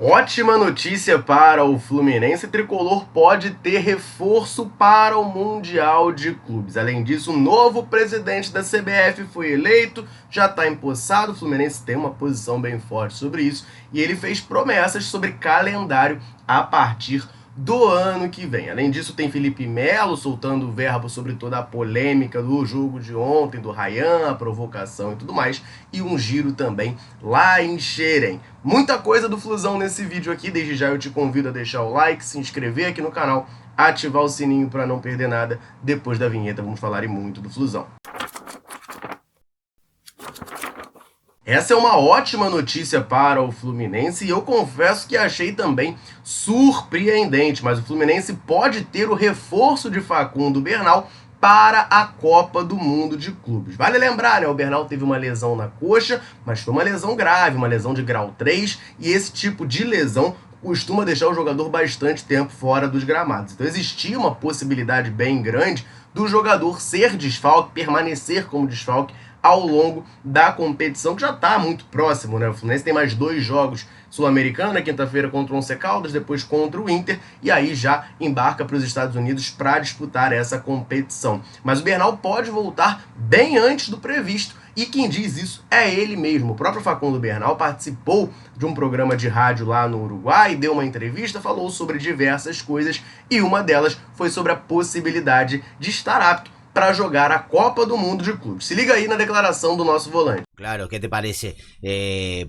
Ótima notícia para o Fluminense. Tricolor pode ter reforço para o Mundial de Clubes. Além disso, o novo presidente da CBF foi eleito, já está empossado. O Fluminense tem uma posição bem forte sobre isso e ele fez promessas sobre calendário a partir do ano que vem. Além disso, tem Felipe Melo soltando verbo sobre toda a polêmica do jogo de ontem, do Ryan, a provocação e tudo mais, e um giro também lá em Xerém. Muita coisa do Flusão nesse vídeo aqui. Desde já eu te convido a deixar o like, se inscrever aqui no canal, ativar o sininho para não perder nada. Depois da vinheta vamos falar muito do Flusão. Essa é uma ótima notícia para o Fluminense e eu confesso que achei também surpreendente, mas o Fluminense pode ter o reforço de Facundo Bernal para a Copa do Mundo de Clubes. Vale lembrar, né? O Bernal teve uma lesão na coxa, mas foi uma lesão grave, uma lesão de grau 3, e esse tipo de lesão costuma deixar o jogador bastante tempo fora dos gramados. Então existia uma possibilidade bem grande do jogador ser desfalque, permanecer como desfalque ao longo da competição, que já está muito próximo, né? O Fluminense tem mais 2 jogos Sul-Americana, quinta-feira contra o Once Caldas, depois contra o Inter, e aí já embarca para os Estados Unidos para disputar essa competição. Mas o Bernal pode voltar bem antes do previsto, e quem diz isso é ele mesmo. O próprio Facundo Bernal participou de um programa de rádio lá no Uruguai, deu uma entrevista, falou sobre diversas coisas, e uma delas foi sobre a possibilidade de estar apto para jogar a Copa do Mundo de Clubes. Se liga aí na declaração do nosso volante. Claro, ¿qué te parece?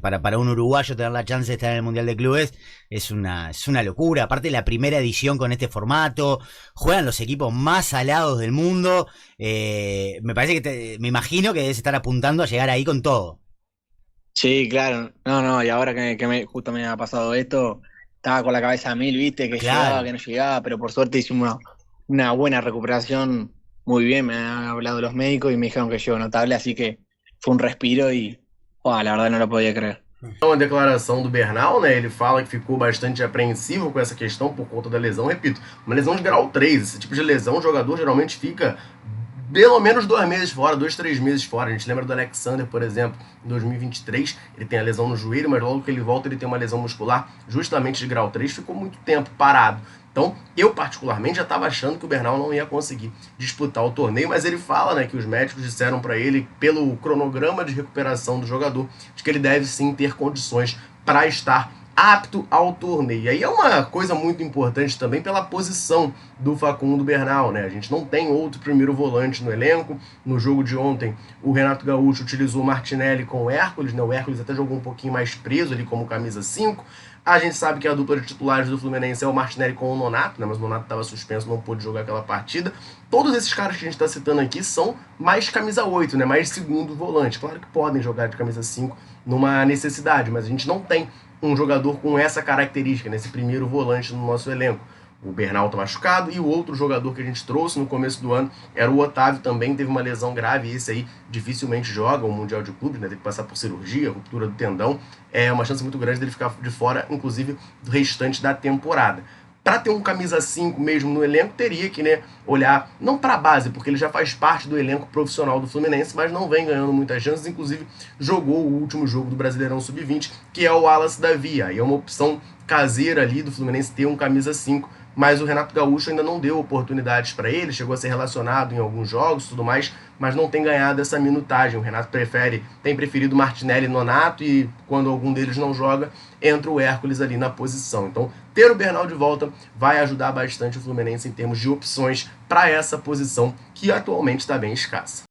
Para un uruguayo tener la chance de estar en el Mundial de Clubes es una locura. Aparte, la primera edición con este formato, juegan los equipos más salados del mundo. Me parece que me imagino que debes estar apuntando a llegar ahí con todo. Sí, claro. No, y ahora justo me ha pasado esto, estaba con la cabeza a mil, viste, que Claro. llegaba, que no llegaba, pero por suerte hicimos una buena recuperación, muy bien, me han hablado los médicos y me dijeron que llegó notable, así que fue un respiro y la verdad no lo podía creer. Então, a declaração do Bernal, né, ele fala que ficou bastante apreensivo com essa questão por conta da lesão. Repito, uma lesão de grau 3, esse tipo de lesão o jogador geralmente fica pelo menos 2 meses fora, 2, 3 meses fora. A gente lembra do Alexander, por exemplo, em 2023, ele tem a lesão no joelho, mas logo que ele volta ele tem uma lesão muscular justamente de grau 3, ficou muito tempo parado. Então, eu particularmente já estava achando que o Bernal não ia conseguir disputar o torneio, mas ele fala, né, que os médicos disseram para ele, pelo cronograma de recuperação do jogador, de que ele deve sim ter condições para estar apto ao torneio. E aí é uma coisa muito importante também pela posição do Facundo Bernal, né? A gente não tem outro primeiro volante no elenco. No jogo de ontem, o Renato Gaúcho utilizou o Martinelli com o Hércules, né? O Hércules até jogou um pouquinho mais preso ali como camisa 5. A gente sabe que a dupla de titulares do Fluminense é o Martinelli com o Nonato, né? Mas o Nonato estava suspenso, não pôde jogar aquela partida. Todos esses caras que a gente está citando aqui são mais camisa 8, né? Mais segundo volante. Claro que podem jogar de camisa 5 numa necessidade, mas a gente não tem um jogador com essa característica, nesse primeiro volante no nosso elenco. O Bernal tá machucado e o outro jogador que a gente trouxe no começo do ano era o Otávio, também teve uma lesão grave, e esse aí dificilmente joga o Mundial de Clubes, né? Teve que passar por cirurgia, ruptura do tendão, é uma chance muito grande dele ficar de fora, inclusive, do restante da temporada. Para ter um camisa 5 mesmo no elenco, teria que, né, olhar, não para a base, porque ele já faz parte do elenco profissional do Fluminense, mas não vem ganhando muitas chances, inclusive jogou o último jogo do Brasileirão Sub-20, que é o Wallace Davi. Aí é uma opção caseira ali do Fluminense ter um camisa 5, mas o Renato Gaúcho ainda não deu oportunidades para ele, chegou a ser relacionado em alguns jogos e tudo mais, mas não tem ganhado essa minutagem. O Renato tem preferido Martinelli e Nonato, e quando algum deles não joga, entra o Hércules ali na posição. Então, ter o Bernal de volta vai ajudar bastante o Fluminense em termos de opções para essa posição, que atualmente está bem escassa.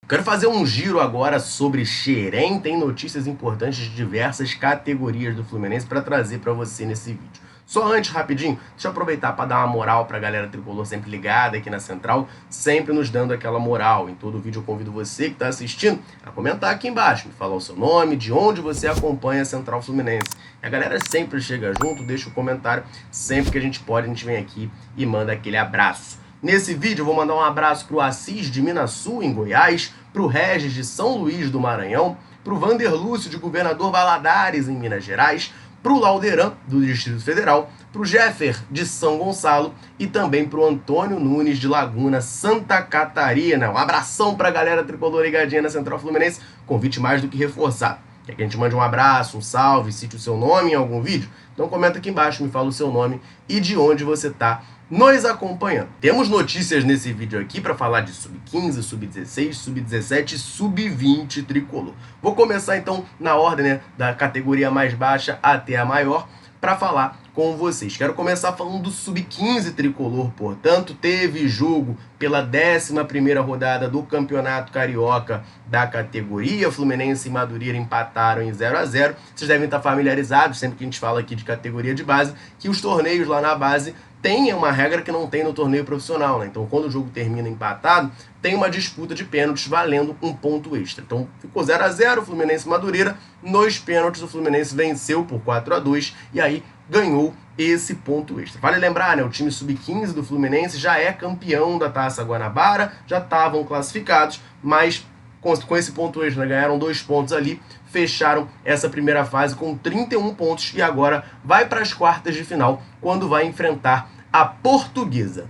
Quero fazer um giro agora sobre Xerém. Tem notícias importantes de diversas categorias do Fluminense para trazer para você nesse vídeo. Só antes, rapidinho, deixa eu aproveitar para dar uma moral para a galera tricolor sempre ligada aqui na Central, sempre nos dando aquela moral. Em todo vídeo eu convido você que está assistindo a comentar aqui embaixo, me falar o seu nome, de onde você acompanha a Central Fluminense. E a galera sempre chega junto, deixa o comentário, sempre que a gente pode, a gente vem aqui e manda aquele abraço. Nesse vídeo eu vou mandar um abraço para o Assis de Minasul, em Goiás, para o Regis de São Luís do Maranhão, para o Vander Lúcio de Governador Valadares, em Minas Gerais, para o Lauderan, do Distrito Federal, para o Jeffer, de São Gonçalo, e também para o Antônio Nunes, de Laguna, Santa Catarina. Um abração para a galera tricolor ligadinha na Central Fluminense, convite mais do que reforçado. Quer que a gente mande um abraço, um salve, cite o seu nome em algum vídeo? Então comenta aqui embaixo, me fala o seu nome e de onde você está nos acompanhando. Temos notícias nesse vídeo aqui para falar de Sub-15, Sub-16, Sub-17 e Sub-20 tricolor. Vou começar então na ordem, né, da categoria mais baixa até a maior para falar com vocês. Quero começar falando do Sub-15 tricolor, portanto, teve jogo pela 11ª rodada do Campeonato Carioca da categoria. Fluminense e Madureira empataram em 0-0. Vocês devem estar familiarizados, sempre que a gente fala aqui de categoria de base, que os torneios lá na base tem uma regra que não tem no torneio profissional, né? Então, quando o jogo termina empatado, tem uma disputa de pênaltis valendo um ponto extra. Então, ficou 0-0, Fluminense e Madureira. Nos pênaltis, o Fluminense venceu por 4-2 e aí ganhou esse ponto extra. Vale lembrar, né? O time sub-15 do Fluminense já é campeão da Taça Guanabara, já estavam classificados, mas com esse ponto extra, né, ganharam 2 pontos ali, fecharam essa primeira fase com 31 pontos e agora vai para as quartas de final, quando vai enfrentar a Portuguesa.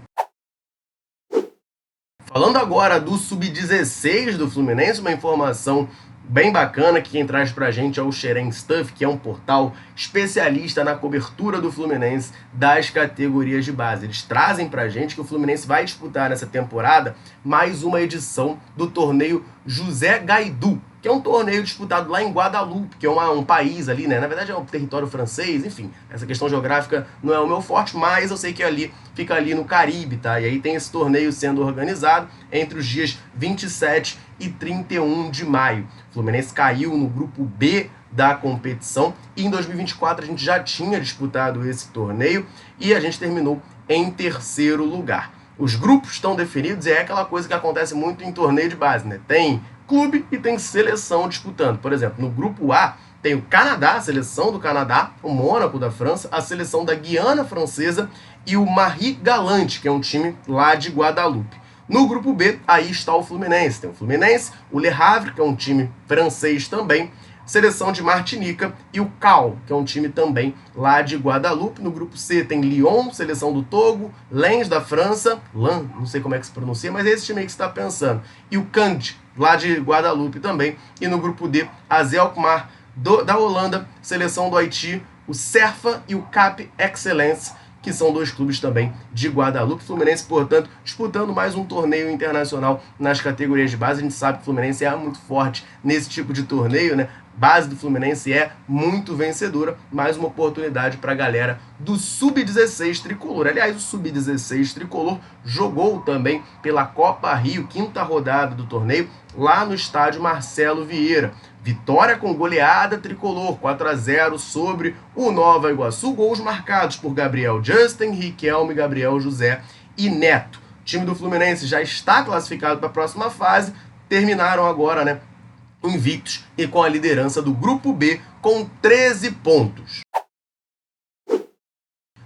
Falando agora do Sub-16 do Fluminense, uma informação bem bacana que quem traz pra gente é o Xeren Stuff, que é um portal especialista na cobertura do Fluminense das categorias de base. Eles trazem pra gente que o Fluminense vai disputar nessa temporada mais uma edição do torneio José Gaidu, que é um torneio disputado lá em Guadalupe, que é um país ali, né? Na verdade é um território francês, enfim. Essa questão geográfica não é o meu forte, mas eu sei que fica ali no Caribe, tá? E aí tem esse torneio sendo organizado entre os dias 27 e 31 de maio. O Fluminense caiu no grupo B da competição e em 2024 a gente já tinha disputado esse torneio e a gente terminou em 3º lugar. Os grupos estão definidos e é aquela coisa que acontece muito em torneio de base, né? Tem clube e tem seleção disputando. Por exemplo, no grupo A tem o Canadá, a seleção do Canadá, o Mônaco da França, a seleção da Guiana Francesa e o Marie Galante, que é um time lá de Guadalupe. No grupo B, aí está o Fluminense. Tem o Fluminense, o Le Havre, que é um time francês também, seleção de Martinica e o Cal, que é um time também lá de Guadalupe. No grupo C tem Lyon, seleção do Togo, Lens da França, não sei como é que se pronuncia, mas é esse time aí que você está pensando. E o Cant, lá de Guadalupe também. E no grupo D, a Alkmaar da Holanda, seleção do Haiti, o Cerfa e o Cap Excellence, que são 2 clubes também de Guadalupe. Fluminense, portanto, disputando mais um torneio internacional nas categorias de base. A gente sabe que o Fluminense é muito forte nesse tipo de torneio, né? Base do Fluminense é muito vencedora, mais uma oportunidade para a galera do Sub-16 tricolor. Aliás, o Sub-16 tricolor jogou também pela Copa Rio, 5ª rodada do torneio, lá no estádio Marcelo Vieira. Vitória com goleada tricolor, 4-0 sobre o Nova Iguaçu. Gols marcados por Gabriel Justin, Riquelme, Gabriel José e Neto. O time do Fluminense já está classificado para a próxima fase. Terminaram agora, né, invictos e com a liderança do Grupo B com 13 pontos.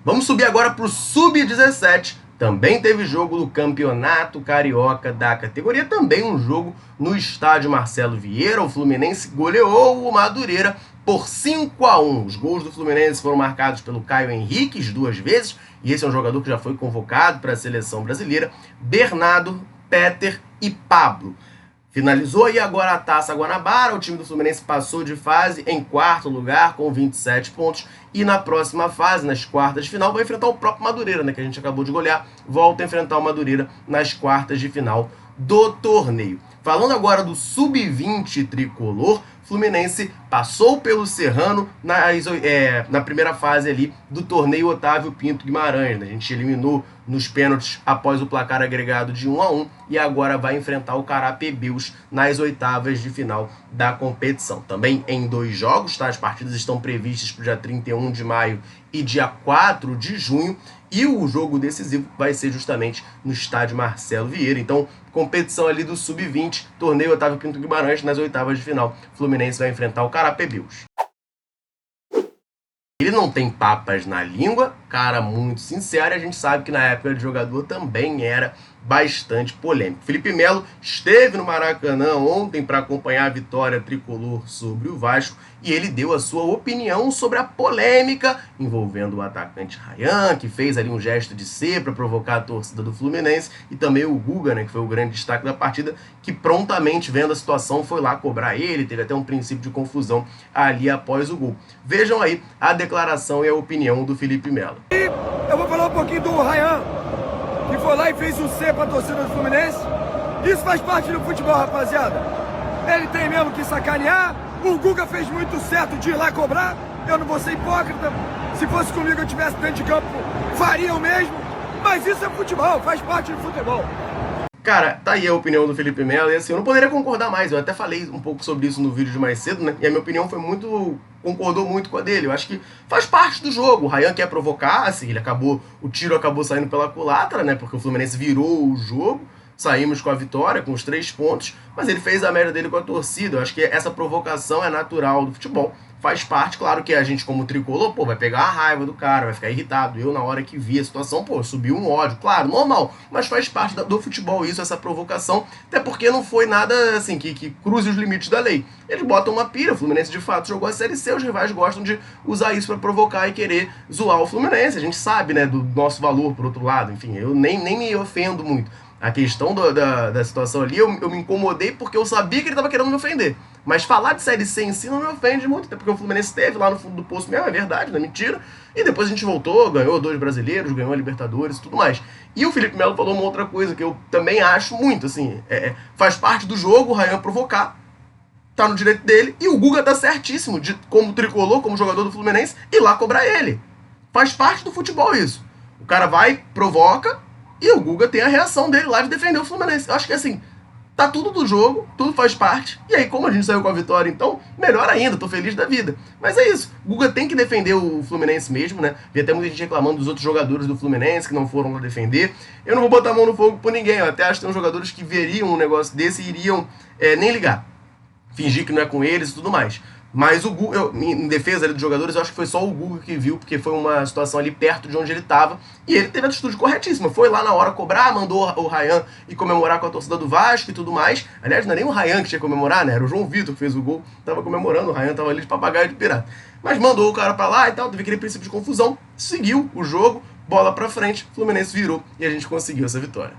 Vamos subir agora para o Sub-17. Também teve jogo do Campeonato Carioca da categoria, também um jogo no estádio Marcelo Vieira. O Fluminense goleou o Madureira por 5-1. Os gols do Fluminense foram marcados pelo Caio Henrique 2 vezes, e esse é um jogador que já foi convocado para a seleção brasileira, Bernardo, Peter e Pablo. Finalizou aí agora a Taça Guanabara, o time do Fluminense passou de fase em 4º lugar com 27 pontos e na próxima fase, nas quartas de final, vai enfrentar o próprio Madureira, né, que a gente acabou de golear, volta a enfrentar o Madureira nas quartas de final do torneio. Falando agora do Sub-20 tricolor, Fluminense passou pelo Serrano na primeira fase ali do torneio Otávio Pinto Guimarães, né? A gente eliminou nos pênaltis após o placar agregado de 1-1 e agora vai enfrentar o Carapebeus nas oitavas de final da competição. Também em 2 jogos, tá? As partidas estão previstas para o dia 31 de maio e dia 4 de junho. E o jogo decisivo vai ser justamente no estádio Marcelo Vieira. Então, competição ali do Sub-20, torneio Otávio Pinto Guimarães nas oitavas de final. Fluminense vai enfrentar o Carapebeus. Ele não tem papas na língua, cara muito sincero, e a gente sabe que na época de jogador também era bastante polêmico. Felipe Melo esteve no Maracanã ontem para acompanhar a vitória tricolor sobre o Vasco e ele deu a sua opinião sobre a polêmica envolvendo o atacante Ryan, que fez ali um gesto de C para provocar a torcida do Fluminense, e também o Guga, né, que foi o grande destaque da partida, que prontamente, vendo a situação, foi lá cobrar ele, teve até um princípio de confusão ali após o gol. Vejam aí a declaração e a opinião do Felipe Melo. Eu vou falar um pouquinho do Ryan, que foi lá e fez um C pra torcida do Fluminense. Isso faz parte do futebol, rapaziada. Ele tem mesmo que sacanear. O Guga fez muito certo de ir lá cobrar. Eu não vou ser hipócrita. Se fosse comigo, eu tivesse dentro de campo, faria o mesmo. Mas isso é futebol, faz parte do futebol. Cara, tá aí a opinião do Felipe Melo, e assim, eu não poderia concordar mais, eu até falei um pouco sobre isso no vídeo de mais cedo, né, e a minha opinião foi concordou muito com a dele. Eu acho que faz parte do jogo. O Ryan quer provocar, assim, o tiro acabou saindo pela culatra, né, porque o Fluminense virou o jogo, saímos com a vitória, com os 3 pontos, mas ele fez a média dele com a torcida. Eu acho que essa provocação é natural do futebol, faz parte. Claro que a gente, como tricolor, vai pegar a raiva do cara, vai ficar irritado. Eu, na hora que vi a situação, subiu um ódio, claro, normal, mas faz parte do futebol isso, essa provocação, até porque não foi nada, assim, que cruze os limites da lei. Eles botam uma pira, o Fluminense, de fato, jogou a Série C, os rivais gostam de usar isso para provocar e querer zoar o Fluminense. A gente sabe, né, do nosso valor, por outro lado, enfim, eu nem me ofendo muito. A questão da situação ali, eu me incomodei porque eu sabia que ele estava querendo me ofender. Mas falar de Série C em si não me ofende muito, até porque o Fluminense esteve lá no fundo do poço mesmo, é verdade, não é mentira. E depois a gente voltou, ganhou 2 brasileiros, ganhou a Libertadores e tudo mais. E o Felipe Melo falou uma outra coisa que eu também acho muito, assim, faz parte do jogo o Ryan provocar, tá no direito dele, e o Guga tá certíssimo, como tricolor, como jogador do Fluminense, ir lá cobrar ele. Faz parte do futebol isso. O cara vai, provoca, e o Guga tem a reação dele lá de defender o Fluminense. Eu acho que assim, tá tudo do jogo, tudo faz parte. E aí, como a gente saiu com a vitória, então, melhor ainda, tô feliz da vida. Mas é isso, o Guga tem que defender o Fluminense mesmo, né? Vi até muita gente reclamando dos outros jogadores do Fluminense que não foram lá defender. Eu não vou botar a mão no fogo por ninguém, eu até acho que tem uns jogadores que veriam um negócio desse e iriam nem ligar. Fingir que não é com eles e tudo mais. Mas o Guga, em defesa ali dos jogadores, eu acho que foi só o Guga que viu, porque foi uma situação ali perto de onde ele estava, e ele teve a atitude corretíssima, foi lá na hora cobrar, mandou o Ryan ir comemorar com a torcida do Vasco e tudo mais. Aliás, não é nem o Ryan que tinha que comemorar, né, era o João Vitor que fez o gol, tava comemorando, o Ryan tava ali de papagaio de pirata. Mas mandou o cara pra lá e tal, teve aquele princípio de confusão, seguiu o jogo, bola pra frente, Fluminense virou e a gente conseguiu essa vitória.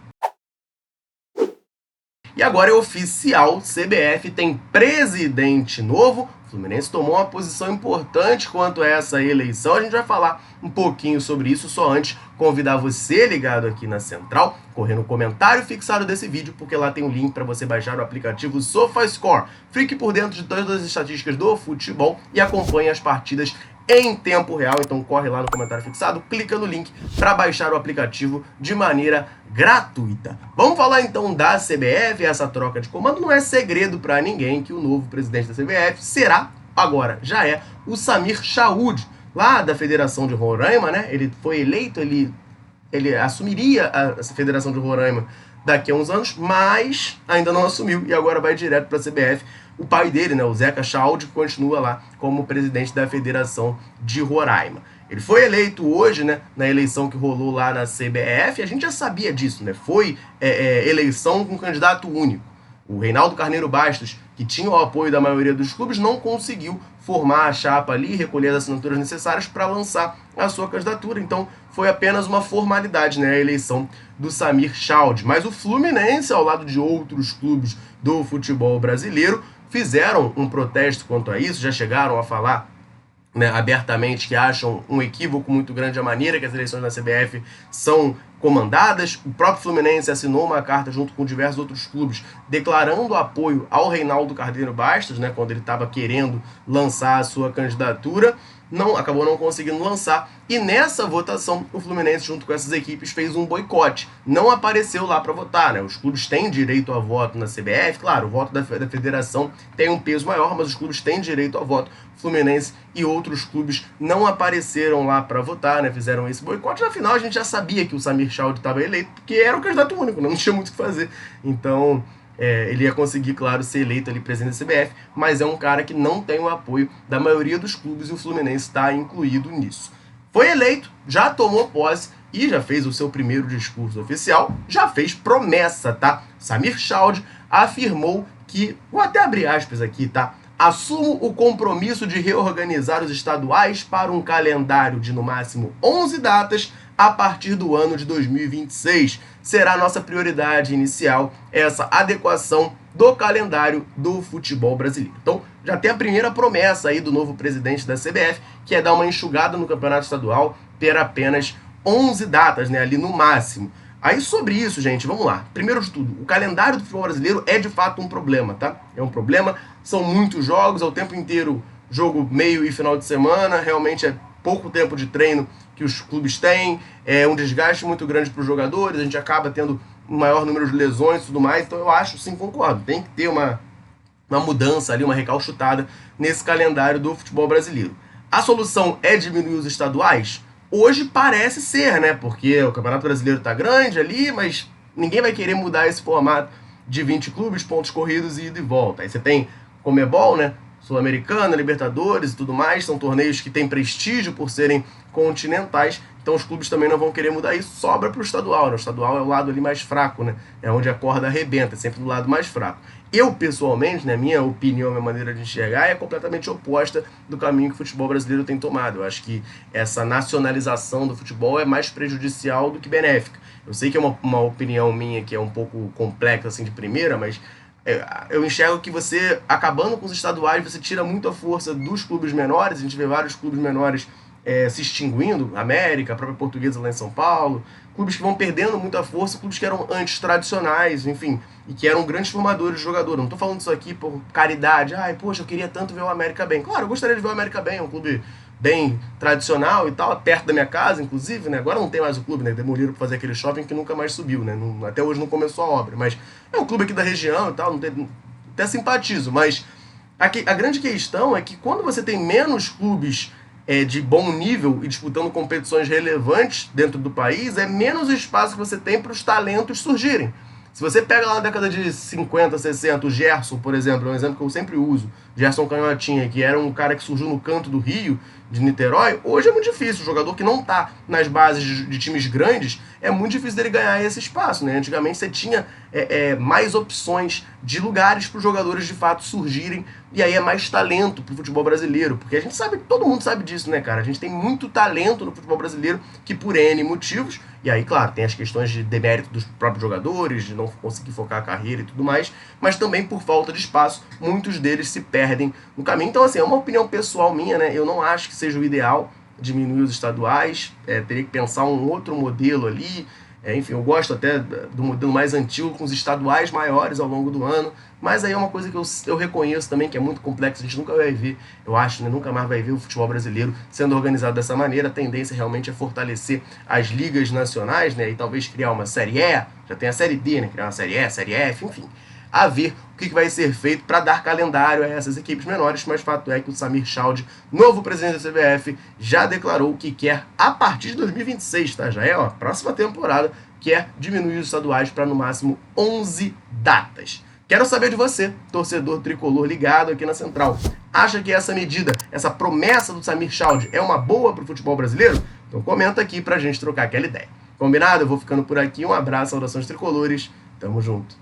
E agora é oficial, CBF tem presidente novo. O Fluminense tomou uma posição importante quanto a essa eleição. A gente vai falar um pouquinho sobre isso, só antes convidar você ligado aqui na Central, correr no comentário fixado desse vídeo, porque lá tem um link para você baixar o aplicativo SofaScore. Fique por dentro de todas as estatísticas do futebol e acompanhe as partidas em tempo real. Então corre lá no comentário fixado, clica no link para baixar o aplicativo de maneira gratuita. Vamos falar então da CBF. Essa troca de comando não é segredo para ninguém que o novo presidente da CBF será, agora já é, o Samir Chaoud, lá da Federação de Roraima, né? Ele foi eleito, ele assumiria essa Federação de Roraima daqui a uns anos, mas ainda não assumiu e agora vai direto para a CBF. O pai dele, né, o Zeca Chaoud, continua lá como presidente da Federação de Roraima. Ele foi eleito hoje, né, na eleição que rolou lá na CBF, a gente já sabia disso, né? Foi eleição com candidato único. O Reinaldo Carneiro Bastos, que tinha o apoio da maioria dos clubes, não conseguiu formar a chapa ali, recolher as assinaturas necessárias para lançar a sua candidatura. Então foi apenas uma formalidade, né, a eleição do Samir Chaoud. Mas o Fluminense, ao lado de outros clubes do futebol brasileiro, fizeram um protesto quanto a isso, já chegaram a falar, né, abertamente que acham um equívoco muito grande a maneira que as eleições da CBF são comandadas. O próprio Fluminense assinou uma carta junto com diversos outros clubes declarando apoio ao Reinaldo Carneiro Bastos, né, quando ele estava querendo lançar a sua candidatura. Acabou não conseguindo lançar, e nessa votação o Fluminense junto com essas equipes fez um boicote, não apareceu lá para votar, né? Os clubes têm direito a voto na CBF, claro, o voto da federação tem um peso maior, mas os clubes têm direito a voto. Fluminense e outros clubes não apareceram lá para votar, né? Fizeram esse boicote. Na final a gente já sabia que o Samir Chaoud estava eleito, porque era o candidato único, não tinha muito o que fazer, então ele ia conseguir, claro, ser eleito ali presidente da CBF, mas é um cara que não tem o apoio da maioria dos clubes e o Fluminense está incluído nisso. foi eleito, já tomou posse e já fez o seu primeiro discurso oficial, já fez promessa, tá? Samir Chaude afirmou que, vou até abrir aspas aqui, tá? Assumo o compromisso de reorganizar os estaduais para um calendário de no máximo 11 datas a partir do ano de 2026. Será nossa prioridade inicial essa adequação do calendário do futebol brasileiro. Então, já tem a primeira promessa aí do novo presidente da CBF, que é dar uma enxugada no campeonato estadual, ter apenas 11 datas, né, ali no máximo. Aí sobre isso, gente, vamos lá. Primeiro de tudo, o calendário do futebol brasileiro é de fato um problema, tá? É um problema, são muitos jogos, é o tempo inteiro jogo meio e final de semana, realmente é pouco tempo de treino que os clubes têm, é um desgaste muito grande para os jogadores, a gente acaba tendo um maior número de lesões e tudo mais, então eu acho, sim, concordo, tem que ter uma mudança ali, uma recalchutada nesse calendário do futebol brasileiro. A solução é diminuir os estaduais? Hoje parece ser, né? Porque o Campeonato Brasileiro tá grande ali, mas ninguém vai querer mudar esse formato de 20 clubes, pontos corridos e ida e volta. Aí você tem Conmebol, né? Sul-Americana, Libertadores e tudo mais, são torneios que têm prestígio por serem continentais, então os clubes também não vão querer mudar isso, sobra para o estadual, né? O estadual é o lado ali mais fraco, né? É onde a corda arrebenta, é sempre do lado mais fraco. Eu, pessoalmente, né, minha opinião, minha maneira de enxergar é completamente oposta do caminho que o futebol brasileiro tem tomado. Eu acho que essa nacionalização do futebol é mais prejudicial do que benéfica. Eu sei que é uma opinião minha que é um pouco complexa assim de primeira, mas eu enxergo que você, acabando com os estaduais, você tira muita força dos clubes menores. A gente vê vários clubes menores se extinguindo, América, a própria Portuguesa lá em São Paulo, clubes que vão perdendo muita força, clubes que eram antes tradicionais, enfim, e que eram grandes formadores de jogador. Não estou falando isso aqui por caridade, poxa, eu queria tanto ver o América bem. Claro, eu gostaria de ver o América bem, é um clube bem tradicional e tal, perto da minha casa, inclusive, né? Agora não tem mais o clube, né? Demoliram para fazer aquele shopping que nunca mais subiu, né? Até hoje não começou a obra, mas é um clube aqui da região e tal, até simpatizo, mas a grande questão é que quando você tem menos clubes de bom nível e disputando competições relevantes dentro do país, é menos espaço que você tem para os talentos surgirem. Se você pega lá na década de 50, 60, o Gerson, por exemplo, é um exemplo que eu sempre uso, Gerson Canhotinha, que era um cara que surgiu no canto do Rio, de Niterói, hoje é muito difícil. O jogador que não está nas bases de times grandes, é muito difícil dele ganhar esse espaço, né? Antigamente você tinha mais opções de lugares para os jogadores de fato surgirem, e aí é mais talento para o futebol brasileiro, porque a gente sabe, todo mundo sabe disso, né, cara? A gente tem muito talento no futebol brasileiro que por N motivos, e aí, claro, tem as questões de demérito dos próprios jogadores, de não conseguir focar a carreira e tudo mais, mas também por falta de espaço, muitos deles se perdem no caminho. Então, assim, é uma opinião pessoal minha, né? Eu não acho que seja o ideal diminuir os estaduais, teria que pensar um outro modelo ali. Enfim, eu gosto até do modelo mais antigo, com os estaduais maiores ao longo do ano, mas aí é uma coisa que eu reconheço também, que é muito complexo, a gente nunca vai ver, eu acho, né, nunca mais vai ver o futebol brasileiro sendo organizado dessa maneira. A tendência realmente é fortalecer as ligas nacionais, né, e talvez criar uma Série E, já tem a Série D, né, criar uma Série E, Série F, enfim, a ver o que vai ser feito para dar calendário a essas equipes menores, mas fato é que o Samir Chaude, novo presidente da CBF, já declarou que quer, a partir de 2026, tá? Já é a próxima temporada, quer diminuir os estaduais para no máximo 11 datas. Quero saber de você, torcedor tricolor ligado aqui na Central. Acha que essa medida, essa promessa do Samir Chaude é uma boa para o futebol brasileiro? Então comenta aqui para a gente trocar aquela ideia. Combinado? Eu vou ficando por aqui. Um abraço, saudações tricolores. Tamo junto.